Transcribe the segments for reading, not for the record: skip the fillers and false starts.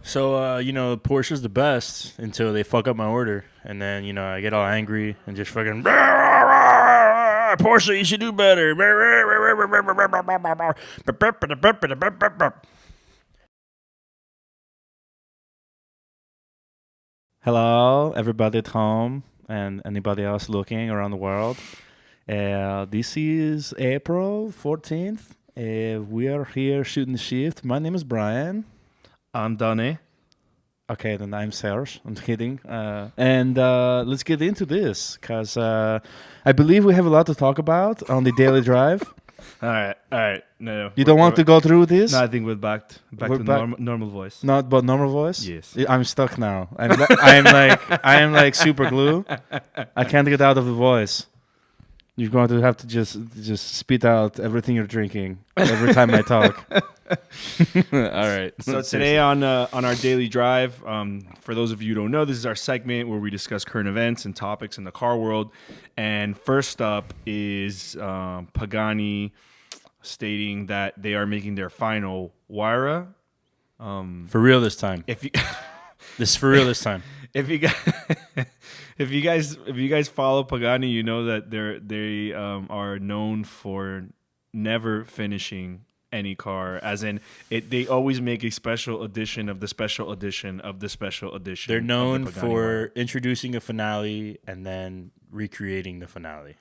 So, Porsche's the best until they fuck up my order. And then, I get all angry and just fucking, Porsche, you should do better. Hello, everybody at home and anybody else looking around the world. This is April 14th. We are here shooting the shift. My name is Brian. I'm Donny. Okay, then I'm Serge. I'm kidding. And let's get into this because I believe we have a lot to talk about on the daily drive. All right. No. You don't want to go through this? No, I think we're back to normal voice. Not but normal voice? Yes. I'm stuck now. I am like super glue. I can't get out of the voice. You're going to have to just spit out everything you're drinking every time I talk. All right. So today on our daily drive, for those of you who don't know, this is our segment where we discuss current events and topics in the car world. And first up is Pagani stating that they are making their final Huayra. For real this time. This is for real this time. If you guys follow Pagani, you know that they are known for never finishing any car, as in they always make a special edition of the special edition of the special edition. They're known for introducing a finale and then recreating the finale,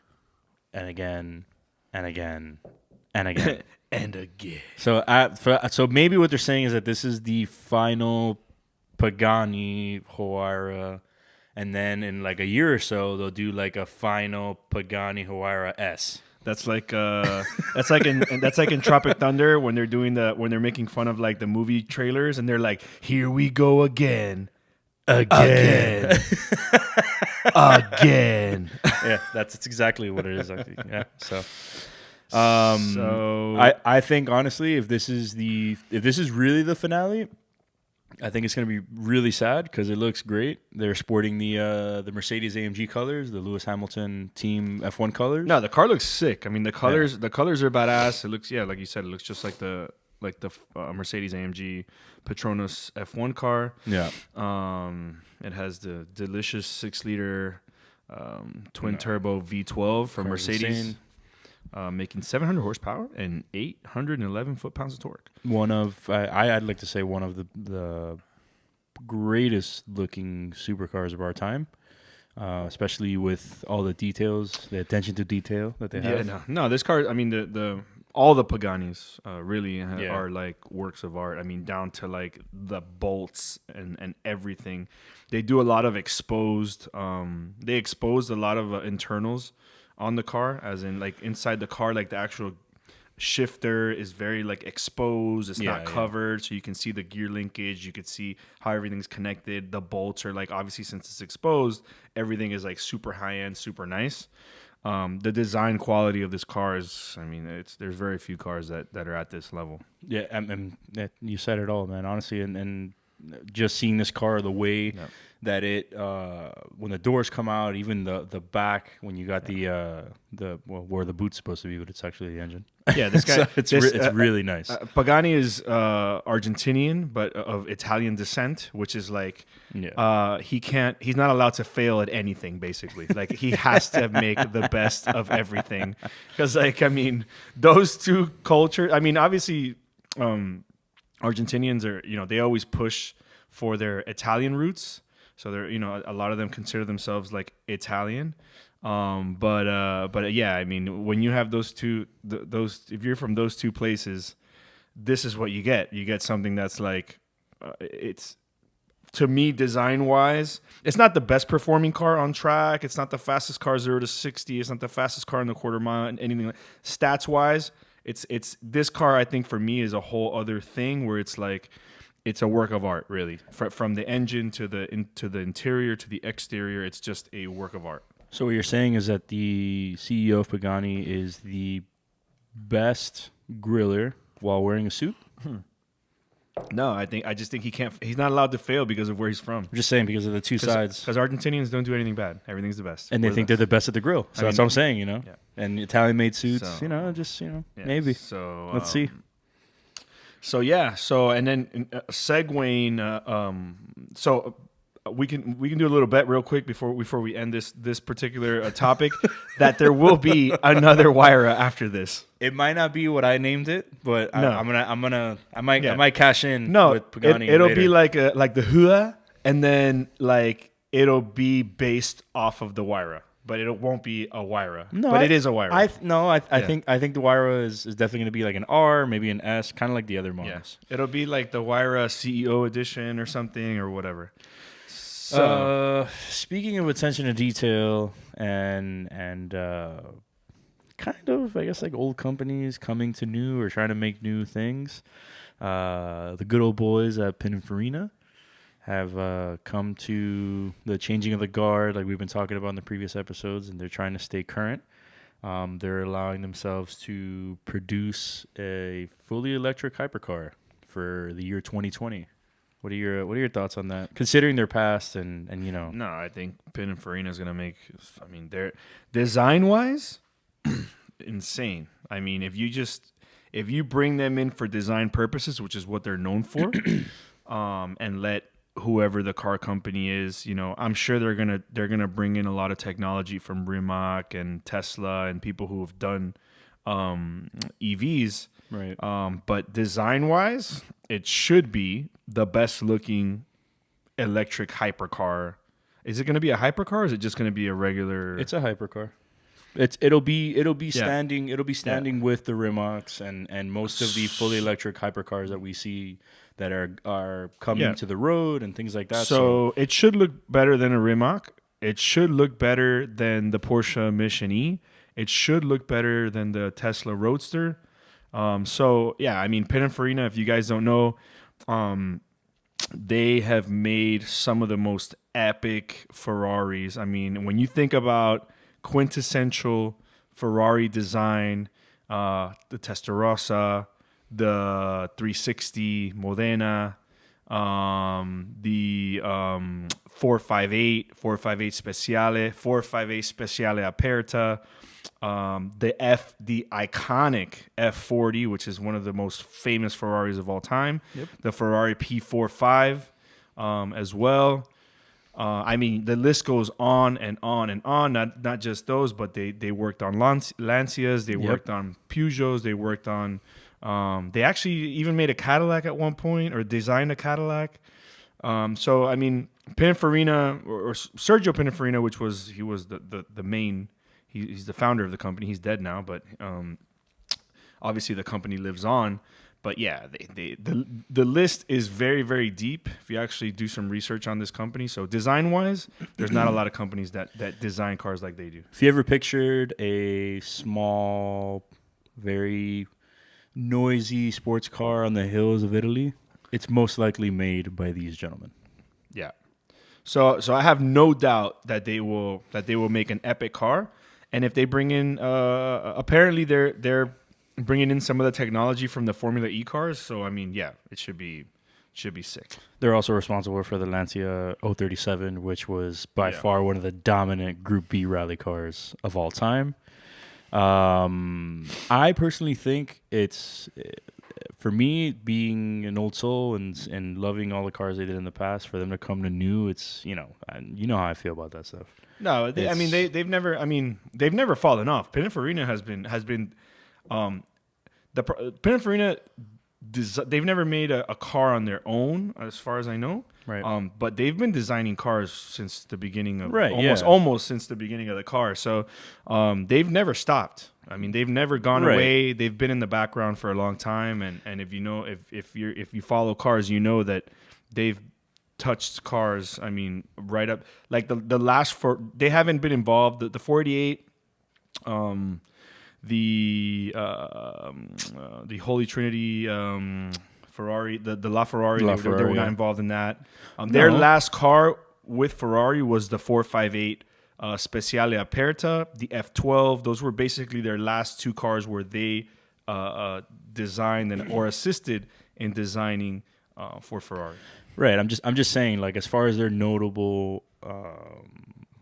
and again, and again, and again, and again. So maybe what they're saying is that this is the final Pagani Huayra, and then in like a year or so they'll do like a final Pagani Huayra S. That's like in Tropic Thunder when they're making fun of like the movie trailers and they're like, here we go again. Again. Yeah, that's exactly what it is. Yeah. So I think honestly, if this is really the finale, I think it's going to be really sad because it looks great. They're sporting the Mercedes AMG colors, the Lewis Hamilton team F1 colors. No, the car looks sick. I mean, the colors are badass. It looks, like you said, it looks just like the Mercedes AMG Petronas F1 car. Yeah. It has the delicious 6-liter twin turbo V12 from Mercedes. Making 700 horsepower and 811 foot-pounds of torque. I'd like to say one of the greatest looking supercars of our time, especially with all the details, the attention to detail that they have. Yeah, no, this car. I mean, all the Paganis really are like works of art. I mean, down to like the bolts and everything. They do a lot of exposed. They exposed a lot of internals on the car, as in like inside the car, like the actual shifter is very like exposed. It's not covered, so you can see the gear linkage. You could see how everything's connected. The bolts are like, obviously since it's exposed, everything is like super high end, super nice. The design quality of this car is, I mean, there's very few cars that are at this level. Yeah, and you said it all, man. Honestly, and just seeing this car, the way that it when the doors come out, even the back when you got where the boot's supposed to be, but it's actually the engine. Yeah, this guy. So it's really nice. Pagani is Argentinian, but of Italian descent, which is like he's not allowed to fail at anything. Basically, like he has to make the best of everything, because like I mean those two cultures. I mean obviously. Argentinians are, they always push for their Italian roots. So they're, a lot of them consider themselves like Italian. But yeah, I mean, when you have those two, if you're from those two places, this is what you get. You get something that's like, it's, to me, design-wise, it's not the best performing car on track. It's not the fastest car 0 to 60. It's not the fastest car in the quarter mile. Anything stats-wise. It's this car, I think, for me is a whole other thing where it's like it's a work of art, really. From the engine to the interior to the exterior, it's just a work of art. So what you're saying is that the CEO of Pagani is the best griller while wearing a suit? No, I just think he's not allowed to fail because of where he's from. I'm just saying because of the two sides. Because Argentinians don't do anything bad. Everything's the best. And they think they're the best at the grill. So that's what I'm saying, Yeah. And Italian-made suits, maybe. So Let's see. So and then segueing. So we can do a little bet real quick before we end this particular topic that there will be another Huayra after this. It might not be what I named it, but No. I might cash in. No, with Pagani it'll later. be like the Hua, and then like it'll be based off of the Huayra, but it won't be a Huayra. No, but it is a Huayra. I think the Huayra is definitely going to be like an R, maybe an S, kind of like the other models. It'll be like the Huayra CEO edition or something or whatever. So, Speaking of attention to detail and kind of, I guess, like old companies coming to new or trying to make new things, the good old boys at Pininfarina have come to the changing of the guard, like we've been talking about in the previous episodes, and they're trying to stay current. They're allowing themselves to produce a fully electric hypercar for the year 2020. What are your thoughts on that? Considering their past and you know. No, I think Pininfarina is gonna make. I mean, they're design wise, insane. I mean, if you bring them in for design purposes, which is what they're known for, and let whoever the car company is, you know, I'm sure they're gonna bring in a lot of technology from Rimac and Tesla and people who have done EVs. Right. But design wise, it should be the best looking electric hypercar. Is it going to be a hypercar or is it just going to be a regular? It's a hypercar. It'll be standing with the Rimacs and most of the fully electric hypercars that we see that are coming to the road and things like that. So it should look better than a Rimac. It should look better than the Porsche Mission E. It should look better than the Tesla Roadster. I mean, Pininfarina, if you guys don't know, they have made some of the most epic Ferraris. I mean, when you think about quintessential Ferrari design, the Testarossa, the 360 Modena, the 458 Speciale, 458 Speciale Aperta, the iconic F40, which is one of the most famous Ferraris of all time. Yep. The Ferrari P45 as well. I mean, the list goes on and on and on. Not just those, but they worked on Lancias. They worked on Peugeots. They worked on. They actually even made a Cadillac at one point, or designed a Cadillac. So I mean, Pininfarina or Sergio Pininfarina, he was the main. He's the founder of the company. He's dead now, but obviously the company lives on. But yeah, the list is very, very deep if you actually do some research on this company. So design-wise, there's not a lot of companies that design cars like they do. If you ever pictured a small, very noisy sports car on the hills of Italy, it's most likely made by these gentlemen. Yeah. So I have no doubt that they will make an epic car. And if they bring in, apparently they're bringing in some of the technology from the Formula E cars. So I mean, yeah, it should be sick. They're also responsible for the Lancia 037, which was by far one of the dominant Group B rally cars of all time. I personally think it's, for me, being an old soul and loving all the cars they did in the past, for them to come to new, it's, you know how I feel about that stuff. No, they've never fallen off. Pininfarina has been the Pininfarina. They've never made a car on their own, as far as I know. Right. But they've been designing cars since the beginning of almost since the beginning of the car. So they've never stopped. I mean, they've never gone away. They've been in the background for a long time. And if you know, if you follow cars, you know that they've touched cars. I mean, right up like the last they haven't been involved. The 488, the Holy Trinity, Ferrari, the LaFerrari, they were not involved in that. Their last car with Ferrari was the 458 Speciale Aperta, the F12. Those were basically their last two cars where they designed or assisted in designing for Ferrari. Right. I'm just saying, like, as far as their notable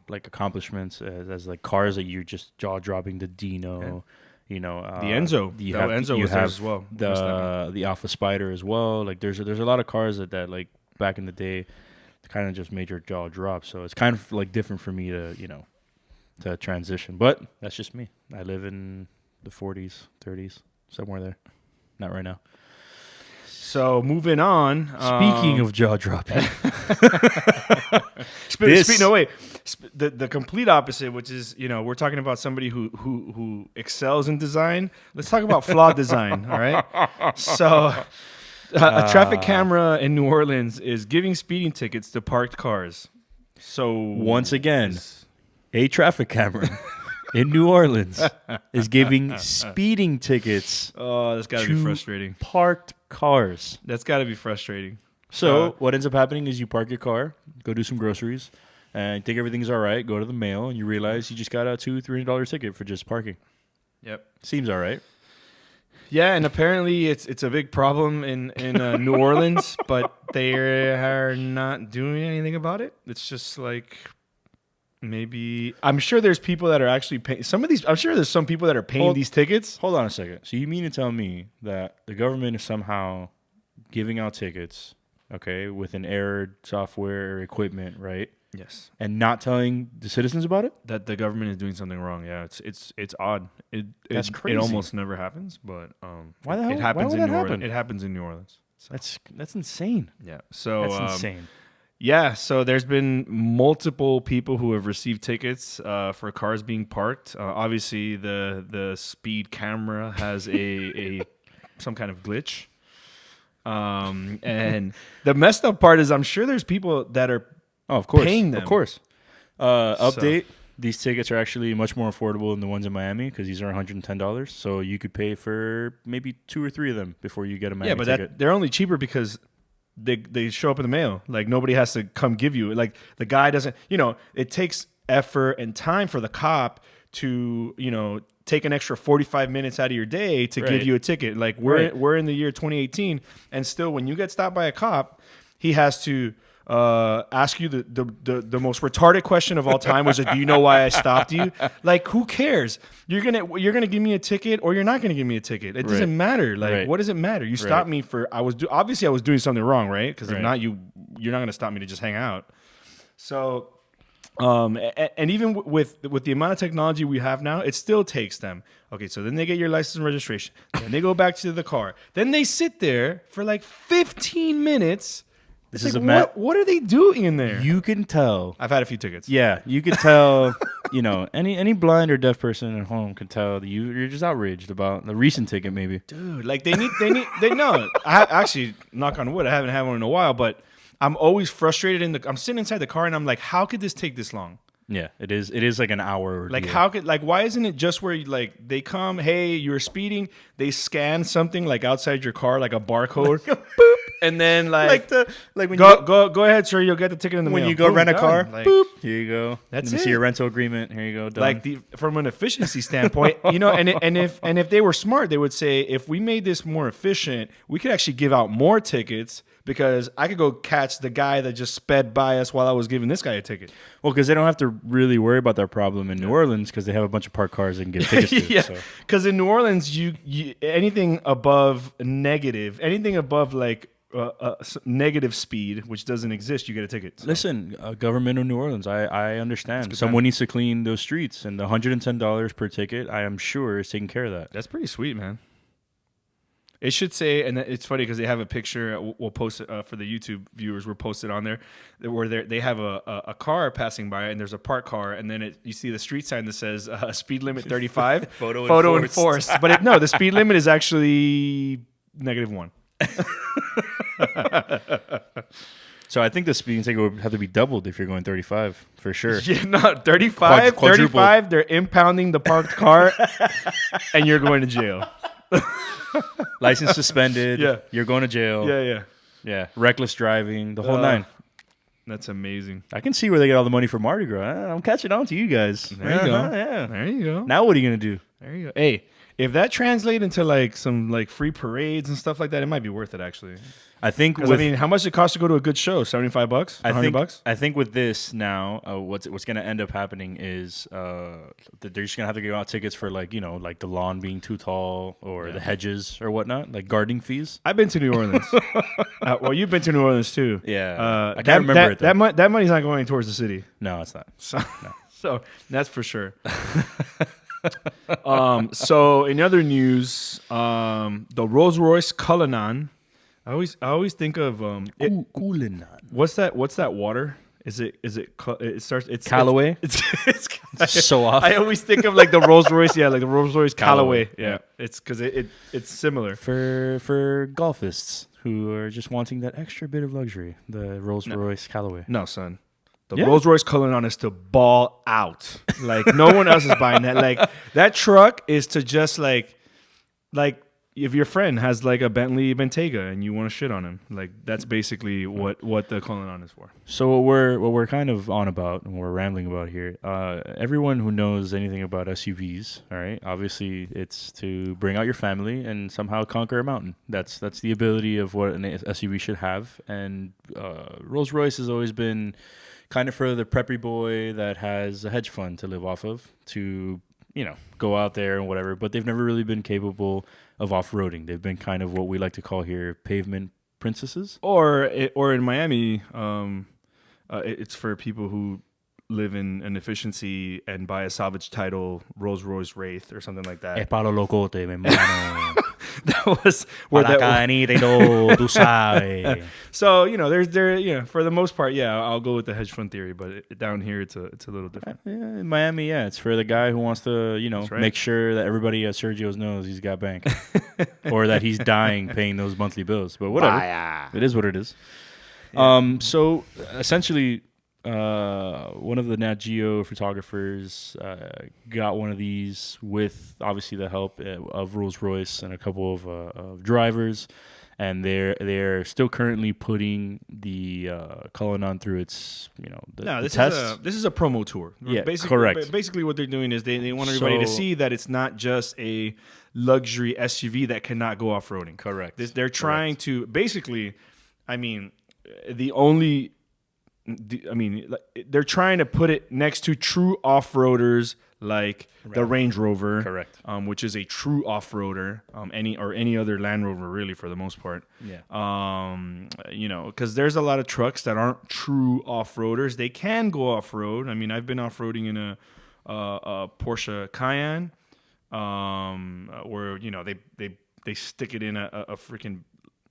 like accomplishments as like cars that you're just jaw dropping, the Dino You know, the Enzo. Enzo was there as well. The Alpha Spider as well. Like there's a lot of cars that like back in the day kind of just made your jaw drop. So it's kind of like different for me to, you know, to transition. But that's just me. I live in the 40s, 30s, somewhere there. Not right now. So moving on. Speaking of jaw dropping. The complete opposite, which is, you know, we're talking about somebody who excels in design. Let's talk about flawed design, all right? So a traffic camera in New Orleans is giving speeding tickets to parked cars. So once again, a traffic camera in New Orleans is giving speeding tickets. Oh, that's got to be frustrating. Parked cars. That's got to be frustrating. So what ends up happening is you park your car, go do some groceries, and you think everything's all right, go to the mail, and you realize you just got a $200-$300 ticket for just parking. Yep. Seems all right. Yeah, and apparently it's a big problem in New Orleans, but they are not doing anything about it. It's just like maybe I'm sure there's people that are actually paying some of these. I'm sure there's some people that are paying these tickets. Hold on a second. So you mean to tell me that the government is somehow giving out tickets, okay, with an errored software or equipment, right? Yes. And not telling the citizens about it? That the government is doing something wrong. Yeah, it's odd. That's crazy. It almost never happens, but why the hell? It happens why would in that New happen? Orleans. It happens in New Orleans. So. That's insane. Yeah. So that's insane. Yeah. So there's been multiple people who have received tickets for cars being parked. Obviously, the speed camera has a some kind of glitch. And the messed up part is I'm sure there's people that are paying them. Of course. Update. These tickets are actually much more affordable than the ones in Miami because these are $110. So you could pay for maybe 2 or 3 of them before you get a Miami ticket. But they're only cheaper because they show up in the mail. Like nobody has to come give you. Like the guy doesn't, you know, it takes effort and time for the cop to, you know, take an extra 45 minutes out of your day to give you a ticket. Like we're in the year 2018 and still when you get stopped by a cop, he has to ask you the most retarded question of all time, was it, do you know why I stopped you? Like, who cares? You're gonna give me a ticket or you're not gonna give me a ticket. It doesn't matter. Like, what does it matter? You stopped me for obviously I was doing something wrong, right? Because if not, you're not gonna stop me to just hang out. So, and even with the amount of technology we have now, it still takes them. Okay, so then they get your license and registration. Then they go back to the car. Then they sit there for like 15 minutes. This is like, what are they doing in there? You can tell. I've had a few tickets. Yeah, you could tell. You know, any blind or deaf person at home can tell that you're just outraged about the recent ticket, maybe. Dude, like they know. Actually, knock on wood, I haven't had one in a while, but I'm always frustrated. I'm sitting inside the car and I'm like, how could this take this long? Yeah, it is. It is like an hour. Like why isn't it just where they come? Hey, you're speeding. They scan something like outside your car, like a barcode, boop, and then when go ahead, sir. You'll get the ticket in the mail. When you go rent a car, like, boop, here you go. That's it. See your rental agreement. Here you go. Done. Like from an efficiency standpoint, you know, and if they were smart, they would say if we made this more efficient, we could actually give out more tickets. Because I could go catch the guy that just sped by us while I was giving this guy a ticket. Well, because they don't have to really worry about that problem in New Orleans because they have a bunch of parked cars they can give tickets to. Yeah, because in New Orleans, you anything above negative, anything above like negative speed, which doesn't exist, you get a ticket. So. Listen, government of New Orleans, I understand. Someone needs to clean those streets, and the $110 per ticket, I am sure, is taking care of that. That's pretty sweet, man. It should say, and it's funny because they have a picture. We'll post it for the YouTube viewers. We'll post it on there where they have a car passing by, and there's a parked car, and then you see the street sign that says speed limit 35. Photo enforced. But the speed limit is actually -1. So I think the speeding ticket would have to be doubled if you're going 35 for sure. Yeah, no, 35. 35. They're impounding the parked car, and you're going to jail. License suspended. Yeah. You're going to jail. Yeah. Reckless driving. The whole 9. That's amazing. I can see where they get all the money for Mardi Gras. I'm catching on to you guys. There you go. Yeah. There you go. Now what are you going to do? There you go. Hey, if that translates into like some like free parades and stuff like that, it might be worth it actually. I think. I mean, how much does it cost to go to a good show? $75, $100. I think with this now, what's going to end up happening is that they're just going to have to give out tickets for like like the lawn being too tall or the hedges or whatnot, like gardening fees. I've been to New Orleans. Well, you've been to New Orleans too. Yeah, I can't remember it. That money's not going towards the city. No, it's not. So that's for sure. So in other news, the Rolls-Royce Cullinan. I always think of Cullinan. What's that water? Is it Callaway? It's so off. I always think of like the Rolls-Royce, like the Rolls-Royce Callaway. Yeah. It's because it's similar. For golfists who are just wanting that extra bit of luxury, the Rolls-Royce Callaway. No, son. The Rolls-Royce Cullinan is to ball out. Like no one else is buying that. Like that truck is to just like if your friend has like a Bentley Bentayga and you want to shit on him, like that's basically what the Cullinan is for. So what we're kind of on about and we're rambling about here, everyone who knows anything about SUVs, all right, obviously it's to bring out your family and somehow conquer a mountain. That's the ability of what an SUV should have. And Rolls-Royce has always been kind of for the preppy boy that has a hedge fund to live off of to go out there and whatever, but they've never really been capable of off-roading. They've been kind of what we like to call here pavement princesses. Or in Miami, it's for people who live in an efficiency and buy a salvage title Rolls-Royce Wraith or something like that. Es palo locote, mi hermano. That was where that was. So there for the most part, I'll go with the hedge fund theory, but down here it's a little different. In Miami, it's for the guy who wants to make sure that everybody at Sergio's knows he's got bank, or that he's dying paying those monthly bills. But whatever, it is what it is. Yeah. So essentially, one of the Nat Geo photographers got one of these with obviously the help of Rolls-Royce and a couple of drivers, and they're still currently putting the Cullinan through its the test. This is a promo tour. Yeah, correct. Basically, what they're doing is they want everybody to see that it's not just a luxury SUV that cannot go off-roading. Correct. They're trying to basically, they're trying to put it next to true off-roaders like the Range Rover, correct, which is a true off-roader, any other Land Rover really for the most part. Yeah. Because there's a lot of trucks that aren't true off-roaders. They can go off-road. I mean, I've been off-roading in a Porsche Cayenne, where they stick it in a freaking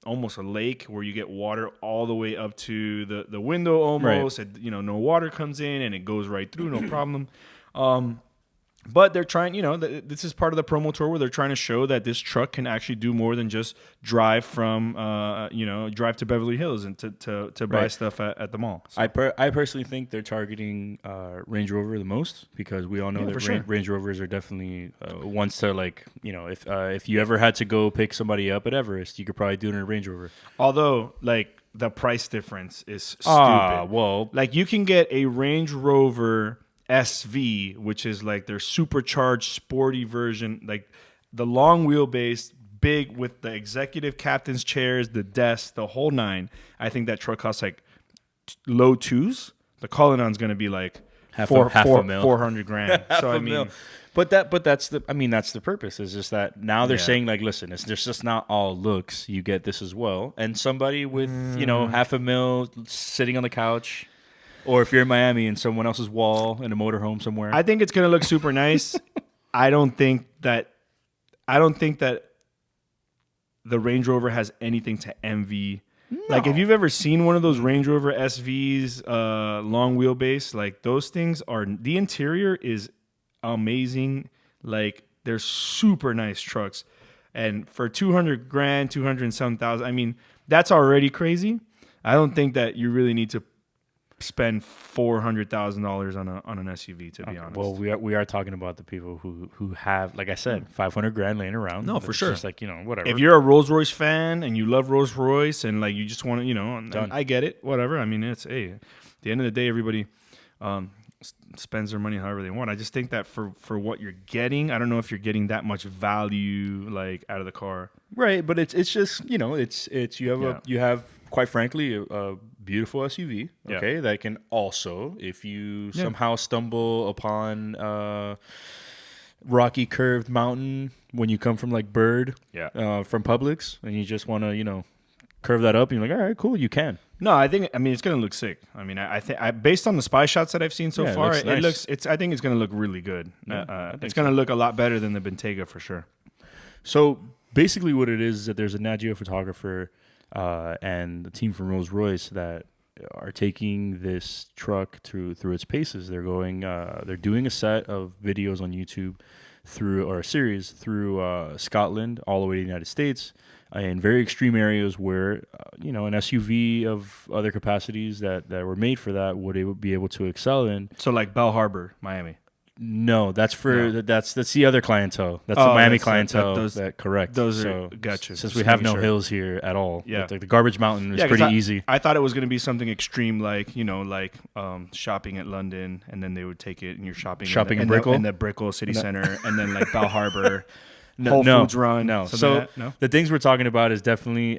almost a lake where you get water all the way up to the window almost. Right. And, no water comes in and it goes right through, no problem. But they're trying, this is part of the promo tour where they're trying to show that this truck can actually do more than just drive from, drive to Beverly Hills and to buy stuff at the mall. So. I personally think they're targeting Range Rover the most because we all know that Range Rovers are definitely ones to if you ever had to go pick somebody up at Everest, you could probably do it in a Range Rover. Although, the price difference is stupid. Well. You can get a Range Rover SV, which is their supercharged sporty version, the long wheelbase, big with the executive captain's chairs, the desk, the whole nine. I think that truck costs low twos. The Cullinan's going to be half a mil, $400,000. So mil. But that's the purpose. Is just that now they're saying listen, it's just not all looks. You get this as well, and somebody with $500,000 sitting on the couch. Or if you're in Miami and someone else's wall in a motorhome somewhere. I think it's going to look super nice. I don't think that the Range Rover has anything to envy. No. If you've ever seen one of those Range Rover SVs, long wheelbase, those things the interior is amazing. They're super nice trucks. And for $200,000, $200 and some thousand, that's already crazy. I don't think that you really need to spend $400,000 on an SUV, to be honest. Well, we are talking about the people who have, like I said, $500,000 laying around. No, for sure. Just whatever. If you're a Rolls-Royce fan and you love Rolls-Royce and you just want to, I get it, whatever. It's at the end of the day, everybody, spends their money however they want. I just think that for what you're getting, I don't know if you're getting that much value like out of the car. Right, but it's just, you know, it's you have quite frankly a beautiful SUV, okay, that can also, if you somehow stumble upon rocky curved mountain when you come from like Bird, from Publix, and you just want to, you know, curve that up, and you're like, all right, cool, you can. No, I mean it's gonna look sick. I mean, I think based on the spy shots that I've seen so far, it looks. I think it's gonna look really good. It's gonna look a lot better than the Bentayga for sure. So basically, what it is that there's a Nat Geo photographer and the team from Rolls-Royce that are taking this truck through its paces. They're going. They're doing a set of videos on YouTube or a series through Scotland all the way to the United States. In very extreme areas where, you know, an SUV of other capacities that were made for that would be able to excel in. So like Bell Harbor, Miami. No, that's the other clientele. That's the Miami clientele. Correct. Those are gotcha. Since we have no hills here at all, like the Garbage Mountain is pretty easy. I thought it was going to be something extreme, like, you know, like shopping at London, and then they would take it and you're shopping in Brickell, in the Brickell City Center, and then like Bell Harbor. Whole Foods Run. No. So the things we're talking about is definitely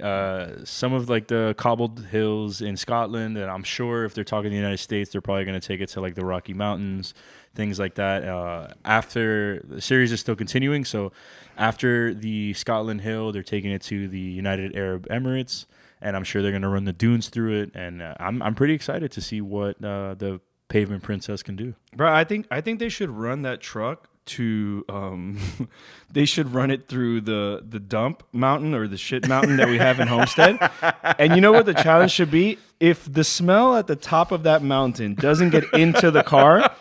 some of like the cobbled hills in Scotland, and I'm sure if they're talking the United States, they're probably going to take it to like the Rocky Mountains, things like that. After the series is still continuing, so after the Scotland Hill, they're taking it to the United Arab Emirates, and I'm sure they're going to run the dunes through it, and I'm pretty excited to see what the Pavement Princess can do. Bro, I think they should run that truck to they should run it through the dump mountain or the shit mountain that we have in Homestead. And you know what the challenge should be? If the smell at the top of that mountain doesn't get into the car,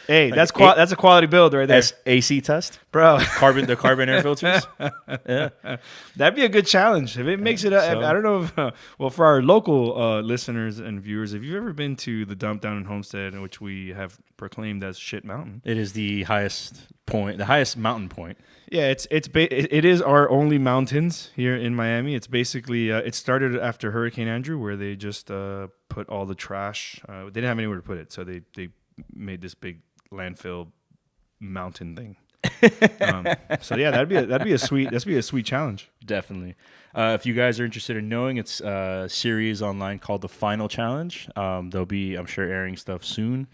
hey, that's a quality build right there. AC test, bro. The carbon air filters. Yeah, that'd be a good challenge if it makes it. I don't know if well, for our local listeners and viewers, if you've ever been to the dump down in Homestead, which we have proclaimed as Shit Mountain, it is the highest mountain point. Yeah, it is our only mountains here in Miami. It's basically it started after Hurricane Andrew, where they just put all the trash. They didn't have anywhere to put it, so they made this big landfill mountain thing. So yeah, that'd be a sweet challenge. Definitely. If you guys are interested in knowing, it's a series online called The Final Challenge. They'll be, I'm sure, airing stuff soon.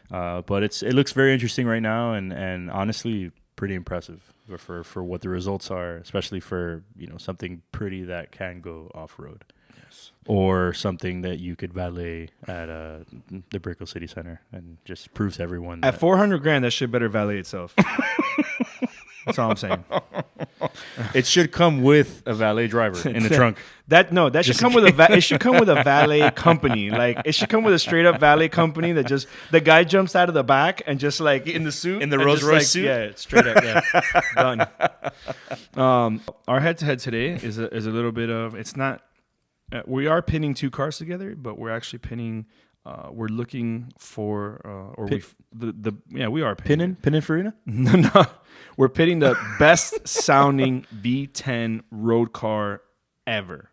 But it looks very interesting right now, and honestly, pretty impressive for what the results are, especially for, you know, something pretty that can go off road. Yes. Or something that you could valet at the Brickell City Center and just proves to everyone at $400,000 that shit better valet itself. That's all I'm saying. It should come with a valet driver in the trunk. That should come with it should come with a valet company. Like, it should come with a straight up valet company that just the guy jumps out of the back and just like in the suit, in the Rolls-Royce suit. Yeah, straight up. Yeah, done. Our head to head today is a little bit of, it's not. We are pinning two cars together, but we're actually pinning. We're looking for, we are pinning. Pininfarina? No, we're pitting the best sounding V10 road car ever.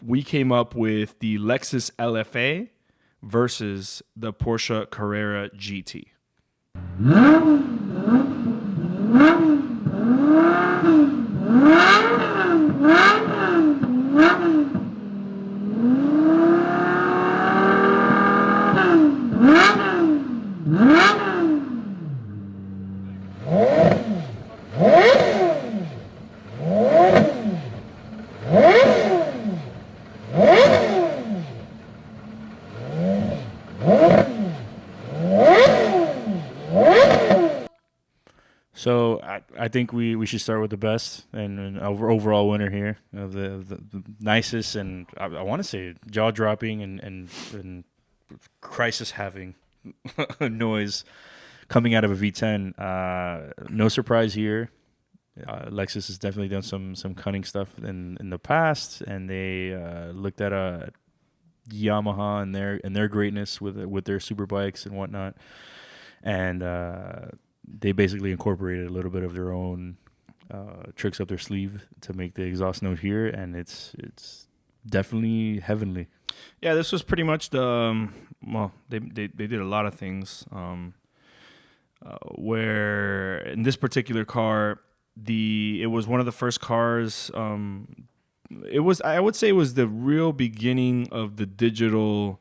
We came up with the Lexus LFA versus the Porsche Carrera GT. So I think we should start with the best and overall winner here of the nicest and I want to say jaw-dropping and crisis-having noise coming out of a V10. No surprise here. Lexus has definitely done some cunning stuff in the past, and they looked at Yamaha and their greatness with their super bikes and whatnot, and they basically incorporated a little bit of their own tricks up their sleeve to make the exhaust note here, and it's definitely heavenly. Yeah, this was pretty much the they did a lot of things. Where in this particular car, it was one of the first cars. I would say it was the real beginning of the digital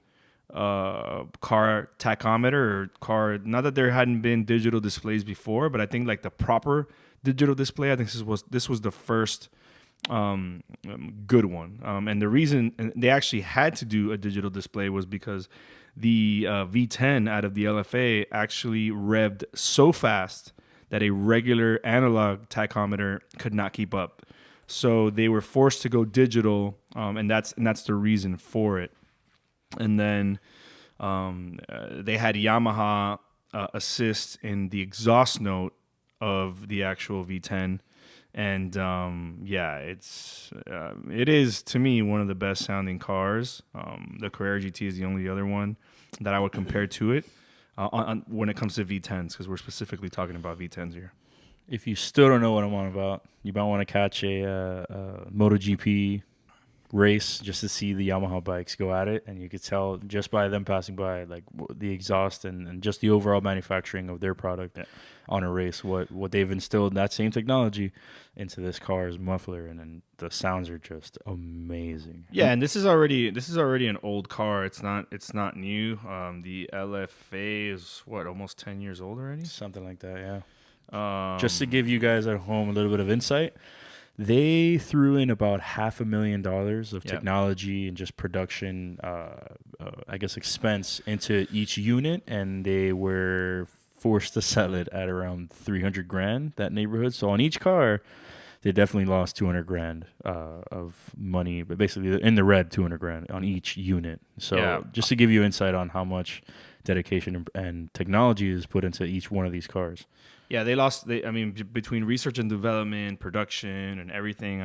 car tachometer or car. Not that there hadn't been digital displays before, but I think like the proper digital display. I think this was the first good one. And the reason they actually had to do a digital display was because the V10 out of the LFA actually revved so fast that a regular analog tachometer could not keep up. So they were forced to go digital, and that's the reason for it. And then they had Yamaha assist in the exhaust note of the actual V10. And it is to me one of the best sounding cars. The Carrera GT is the only other one that I would compare to it when it comes to V10s, because we're specifically talking about V10s here. If you still don't know what I'm on about, you might want to catch a MotoGP race just to see the Yamaha bikes go at it, and you could tell just by them passing by, like the exhaust and just the overall manufacturing of their product on a race, what they've instilled that same technology into this car's muffler, and then the sounds are just amazing. Yeah, and this is already an old car. It's not new. The LFA is almost 10 years old already, something like that. Yeah. Just to give you guys at home a little bit of insight, they threw in about $500,000 of technology and just production, expense into each unit, and they were forced to sell it at around $300,000, that neighborhood. So on each car, they definitely lost $200,000 of money, but basically in the red, $200,000 on each unit. So just to give you insight on how much dedication and technology is put into each one of these cars. Yeah, they lost. Between research and development, production, and everything.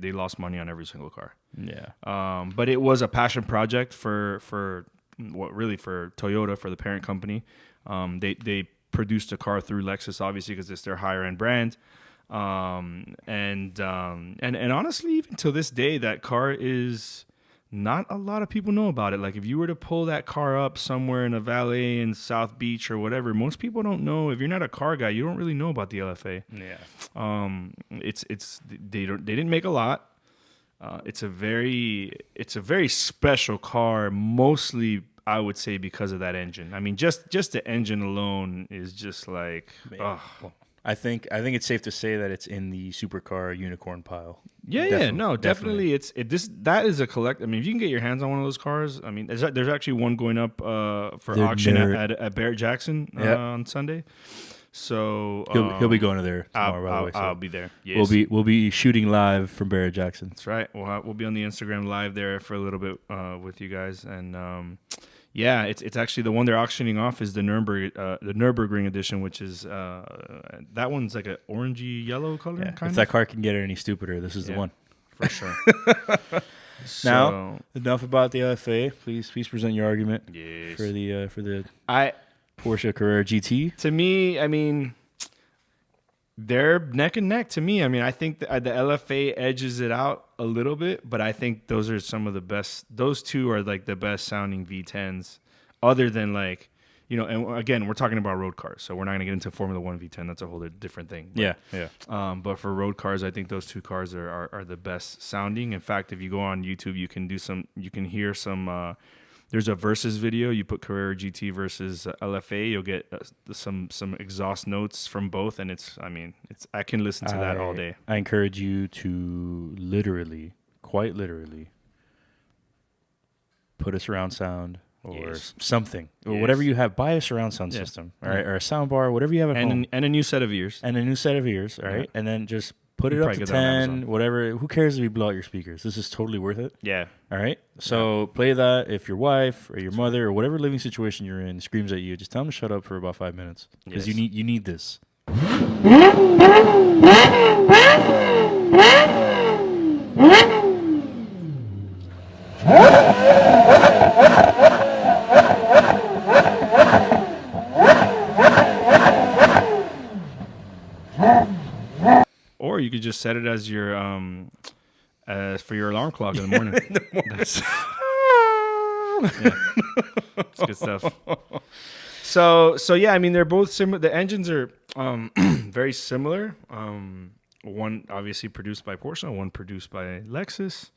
They lost money on every single car. Yeah. But it was a passion project for Toyota, for the parent company. They produced a car through Lexus, obviously, because it's their higher end brand. And honestly, even to this day, that car is. Not a lot of people know about it. Like if you were to pull that car up somewhere in a valet in South Beach or whatever, most people don't know. If you're not a car guy, you don't really know about the LFA. Yeah. They didn't make a lot. It's a very special car. Mostly, I would say because of that engine. I mean, just the engine alone is just like. Well, I think it's safe to say that it's in the supercar unicorn pile. Definitely. That is a collect. I mean, if you can get your hands on one of those cars, I mean, there's actually one going up for auction at Barrett-Jackson on Sunday. So he'll be going to there tomorrow. By the way, I'll be there. Yes. We'll be shooting live from Barrett-Jackson. That's right. We'll be on the Instagram live there for a little bit with you guys, and it's actually the one they're auctioning off is the Nürburgring edition, which is that one's like an orangey yellow color. Yeah. If that car can get any stupider, this is the one for sure. Now, enough about the LFA. Please present your argument for the Porsche Carrera GT. To me, I mean, they're neck and neck to me. I mean, I think the LFA edges it out a little bit, but I think those are some of the best. Those two are like the best sounding V10s, other than like, and again, we're talking about road cars, so we're not going to get into Formula 1 V10. That's a whole different thing. But, but for road cars, I think those two cars are the best sounding. In fact, if you go on YouTube, you can hear some. There's a versus video. You put Carrera GT versus LFA. You'll get some exhaust notes from both, and I can listen to that all day. I encourage you to quite literally, put a surround sound or something or whatever you have. Buy a surround sound system, all right, or a sound bar, whatever you have at home, and a new set of ears, all right, and then just. Put it up to 10, whatever. Who cares if you blow out your speakers? This is totally worth it. Yeah. All right? So play that. If your wife or your mother or whatever living situation you're in screams at you, just tell them to shut up for about 5 minutes. Because you need this. Or you could just set it as your as for your alarm clock in the morning. That's it's good stuff. So yeah, I mean they're both similar. The engines are very similar. One obviously produced by Porsche, one produced by Lexus.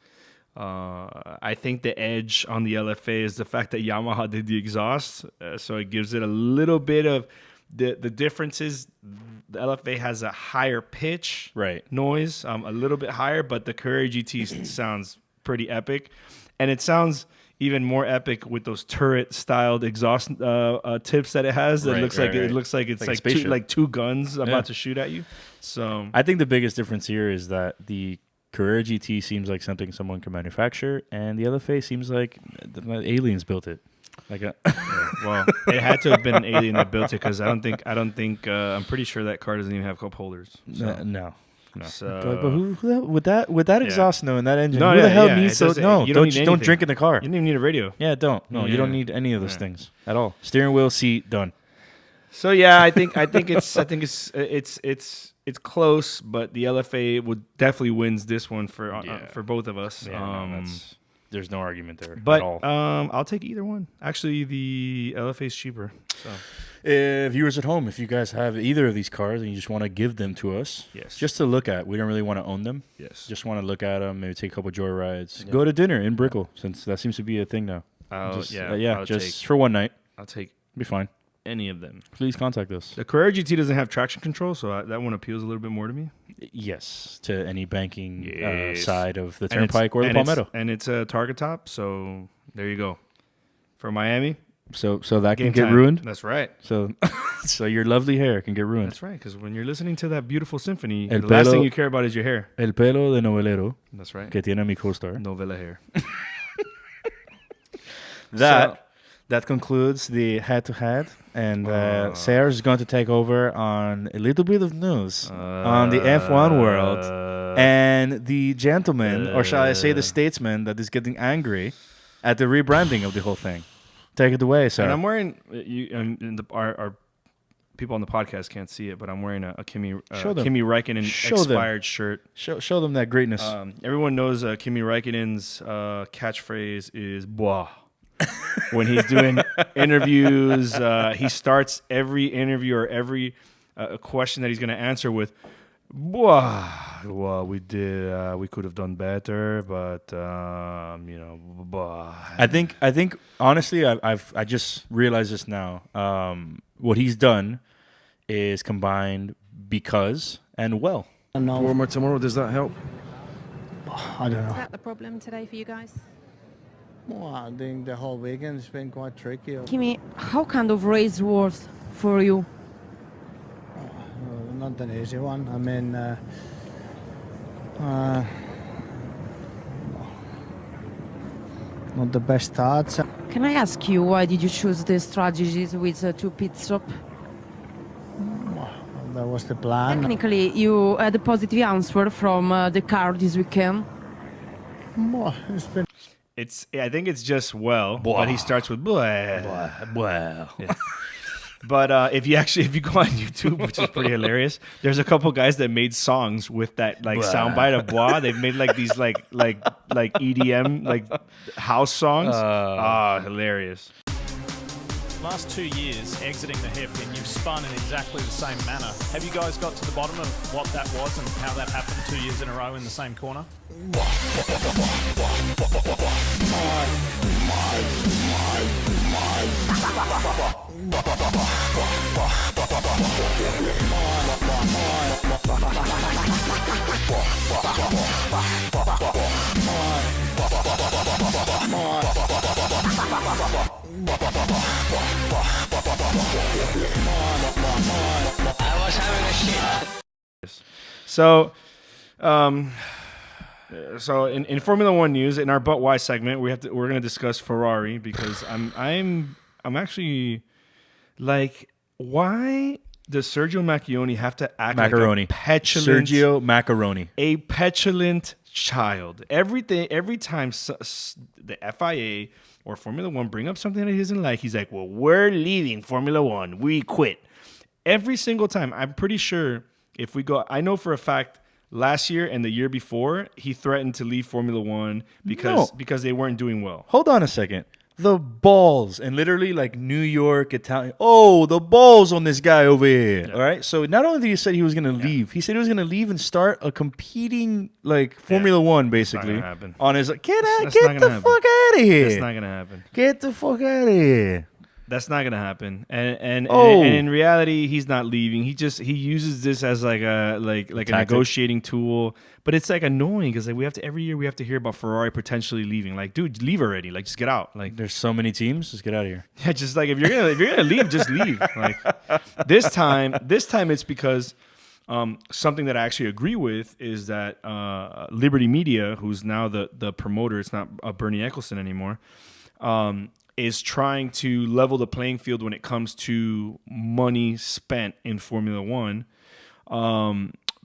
I think the edge on the LFA is the fact that Yamaha did the exhaust, so it gives it a little bit of the difference is the LFA has a higher pitch noise, a little bit higher, but the Carrera GT sounds pretty epic, and it sounds even more epic with those turret-styled exhaust tips that it has. It looks like it's two guns about to shoot at you. So I think the biggest difference here is that the Carrera GT seems like something someone can manufacture, and the LFA seems like the aliens built it. Well, it had to have been an alien that built it because I don't think I'm pretty sure that car doesn't even have cup holders. So. No. So, but who with that exhaust and that engine? Who the hell needs those? No, don't drink in the car. You don't even need a radio. Yeah, don't. No, you don't need any of those things at all. Steering wheel, seat, done. So yeah, I think it's close, but the LFA would definitely wins this one for both of us. Yeah, there's no argument there but, at all. I'll take either one. Actually, the LFA is cheaper. So. Viewers at home, if you guys have either of these cars and you just want to give them to us, just to look at, we don't really want to own them. Yes, just want to look at them, maybe take a couple joy rides, go to dinner in Brickell, since that seems to be a thing now. Just for one night. I'll take. Be fine. Any of them. Please contact us. The Carrera GT doesn't have traction control, so that one appeals a little bit more to me. Yes, to any banking side of the Turnpike or the Palmetto. And it's a target top, so there you go. For Miami. So that can get ruined? That's right. So your lovely hair can get ruined. That's right, because when you're listening to that beautiful symphony, the last thing you care about is your hair. El pelo de novelero. That's right. Que tiene mi co-star. Novela hair. That concludes the head-to-head, and Sarah's going to take over on a little bit of news on the F1 world and the gentleman, or shall I say the statesman, that is getting angry at the rebranding of the whole thing. Take it away, Sarah. And I'm wearing our people on the podcast can't see it, but I'm wearing a Kimi Räikkönen expired shirt. Show them that greatness. Everyone knows Kimi Räikkönen's catchphrase is "boah." When he's doing interviews, he starts every interview or every question that he's going to answer with, well, we could have done better, but I think honestly, I just realized this now. What he's done is combined because and well. Warmer tomorrow, does that help? I don't know. Is that the problem today for you guys? Well, I think the whole weekend has been quite tricky. Kimi, how kind of race was for you? Not an easy one. I mean, not the best starts. Can I ask you, why did you choose the strategies with 2 pit stop? That was the plan. Technically, you had a positive answer from the car this weekend. Well, it's been... I think it's just but he starts with blah. Yeah. But if you go on YouTube, which is pretty hilarious, there's a couple guys that made songs with that soundbite of blah. They've made these like EDM house songs. Hilarious. Last 2 years exiting the hairpin, you've spun in exactly the same manner. Have you guys got to the bottom of what that was and how that happened 2 years in a row in the same corner? I was having a shit. So in Formula One news, in our But Why segment, we're going to discuss Ferrari because I'm actually like, why does Sergio Macchioni have to act like a petulant Sergio Macaroni, a petulant child? Every time the FIA or Formula One bring up something that he doesn't like, he's like, well, we're leaving Formula One. We quit. Every single time. I'm pretty sure if we go, I know for a fact last year and the year before, he threatened to leave Formula One because they weren't doing well. Hold on a second. The balls, and literally like New York, Italian. Oh, the balls on this guy over here. Yeah. All right. So not only did he say he was going to leave, he said he was going to leave and start a competing like Formula One, basically. That's not gonna happen. On his like, get the fuck out of here. That's not going to happen. Get the fuck out of here. That's not gonna happen, and in reality, he's not leaving. He uses this as like a negotiating tool, but it's like annoying because like every year we have to hear about Ferrari potentially leaving. Like, dude, leave already. Like, just get out. Like, there's so many teams, just get out of here. Yeah, just like if you're gonna leave, just leave. Like this time it's because something that I actually agree with is that Liberty Media, who's now the promoter, it's not Bernie Ecclestone anymore. Is trying to level the playing field when it comes to money spent in Formula One,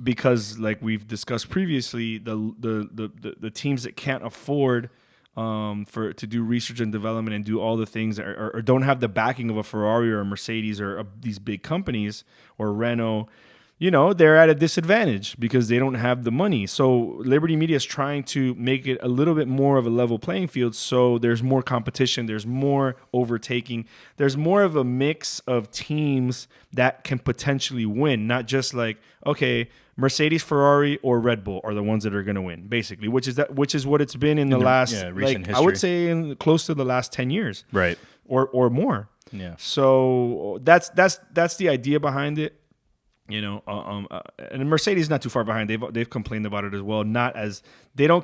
because like we've discussed previously, the teams that can't afford to do research and development and do all the things or don't have the backing of a Ferrari or a Mercedes or these big companies or Renault. They're at a disadvantage because they don't have the money. So Liberty Media is trying to make it a little bit more of a level playing field. So there's more competition. There's more overtaking. There's more of a mix of teams that can potentially win, not just like, okay, Mercedes, Ferrari, or Red Bull are the ones that are going to win, basically, which is what it's been in the last, recent history. I would say close to the last 10 years. Right. Or more. Yeah. So that's the idea behind it. And Mercedes is not too far behind. They've complained about it as well. Not as they're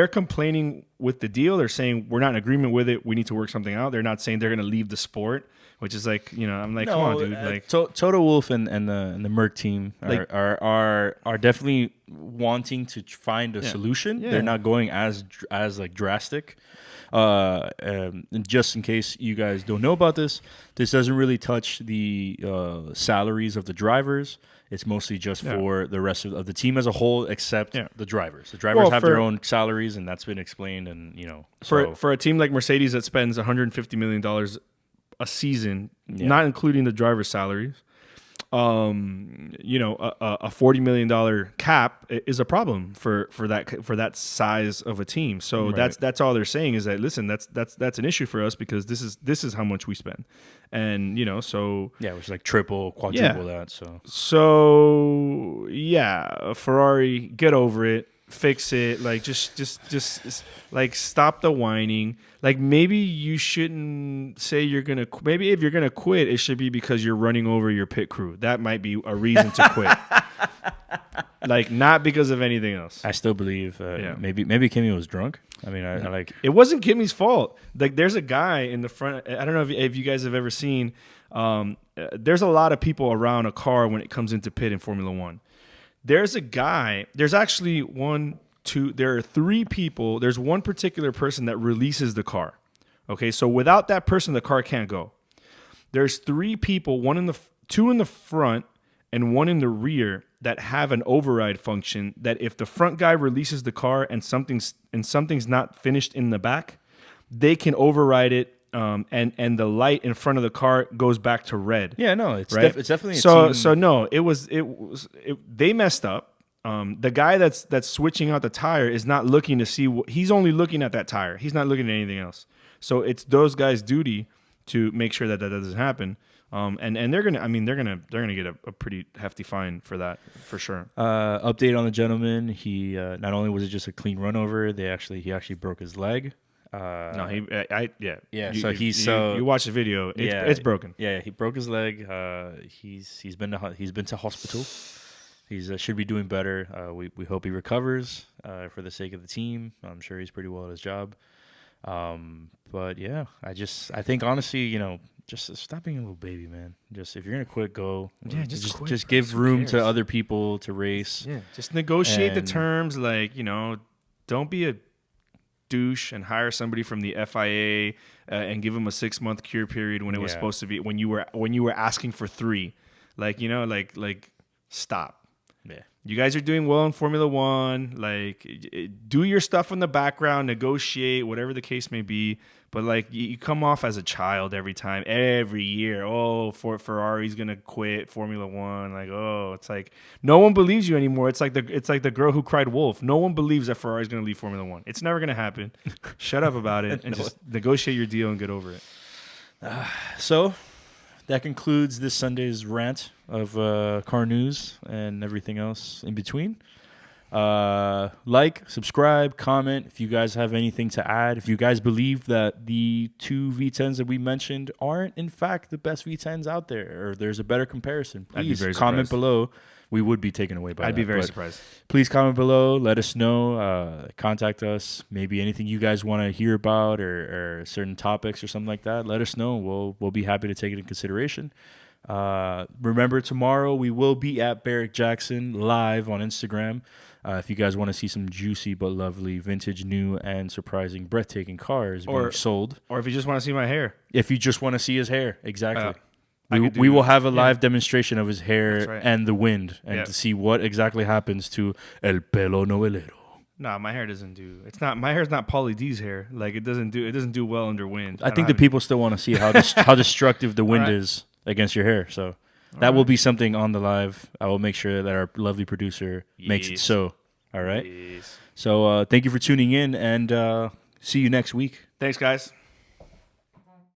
complaining with the deal. They're saying we're not in agreement with it. We need to work something out. They're not saying they're going to leave the sport, which is like I'm like, come on, dude. Like Toto Wolff and the Merc team are definitely wanting to find a solution. Yeah. They're not going as like drastic. And just in case you guys don't know about this doesn't really touch the salaries of the drivers. It's mostly just for the rest of the team as a whole, except the drivers. The drivers have their own salaries, and that's been explained. And for a team like Mercedes that spends $150 million a season, not including the driver's salaries, a $40 million cap is a problem for that size of a team. So that's all they're saying is that, listen, that's an issue for us because this is how much we spend, and so which is like triple, quadruple that. So Ferrari, get over it. Fix it. Like just like stop the whining. Like maybe you shouldn't say you're gonna. Maybe if you're gonna quit, it should be because you're running over your pit crew. That might be a reason to quit. Like not because of anything else. I still believe. Maybe Kimi was drunk. I mean, I like. It wasn't Kimi's fault. Like there's a guy in the front. I don't know if you guys have ever seen. There's a lot of people around a car when it comes into pit in Formula One. There's a guy, there's actually there are three people. There's one particular person that releases the car. Okay, so without that person, the car can't go. There's three people, two in the front and one in the rear that have an override function that if the front guy releases the car and something's not finished in the back, they can override it. And the light in front of the car goes back to red. Yeah, no, it's right? It's definitely a so. team. So no, they messed up. The guy that's switching out the tire is not looking to see. He's only looking at that tire. He's not looking at anything else. So it's those guys' duty to make sure that doesn't happen. And they're gonna get a pretty hefty fine for that for sure. Update on the gentleman. He not only was it just a clean run over, he actually broke his leg. So you watch the video. It's broken. Yeah, he broke his leg. He's been to hospital. He's should be doing better. We hope he recovers for the sake of the team. I'm sure he's pretty well at his job. But yeah, I think honestly, just stop being a little baby, man. Just if you're gonna quit, go. Yeah, just quit. Just give room to other people to race. Yeah, just negotiate the terms. Like don't be a douche and hire somebody from the FIA and give them a 6-month cure period when it was supposed to be when you were asking for 3. Like stop. Yeah. You guys are doing well in Formula One. Like, do your stuff in the background, negotiate, whatever the case may be. But like, you come off as a child every year. Oh, Ferrari's gonna quit Formula One. Like, oh, it's like no one believes you anymore. It's like the girl who cried wolf. No one believes that Ferrari's gonna leave Formula One. It's never gonna happen. Shut up about it and just negotiate your deal and get over it. So that concludes this Sunday's rant of car news and everything else in between. Like, subscribe, comment if you guys have anything to add. If you guys believe that the two V10s that we mentioned aren't in fact the best V10s out there, or there's a better comparison, please comment below. We would be taken away by that. I'd be very surprised. Please comment below. Let us know. Contact us. Maybe anything you guys want to hear about or certain topics or something like that. Let us know. We'll be happy to take it in consideration. Remember, tomorrow we will be at Barrick Jackson live on Instagram. If you guys want to see some juicy but lovely vintage, new, and surprising, breathtaking cars being sold. Or if you just want to see my hair. If you just want to see his hair, exactly. We will have a live demonstration of his hair and the wind, and to see what exactly happens to El Pelo Novelero. Nah, my hair doesn't do. It's not. My hair's not Pauly D's hair. Like, it doesn't do well under wind. I think the people still want to see how destructive the wind is against your hair. So that will be something on the live. I will make sure that our lovely producer makes it so. All right. Yes. So thank you for tuning in, and see you next week. Thanks, guys.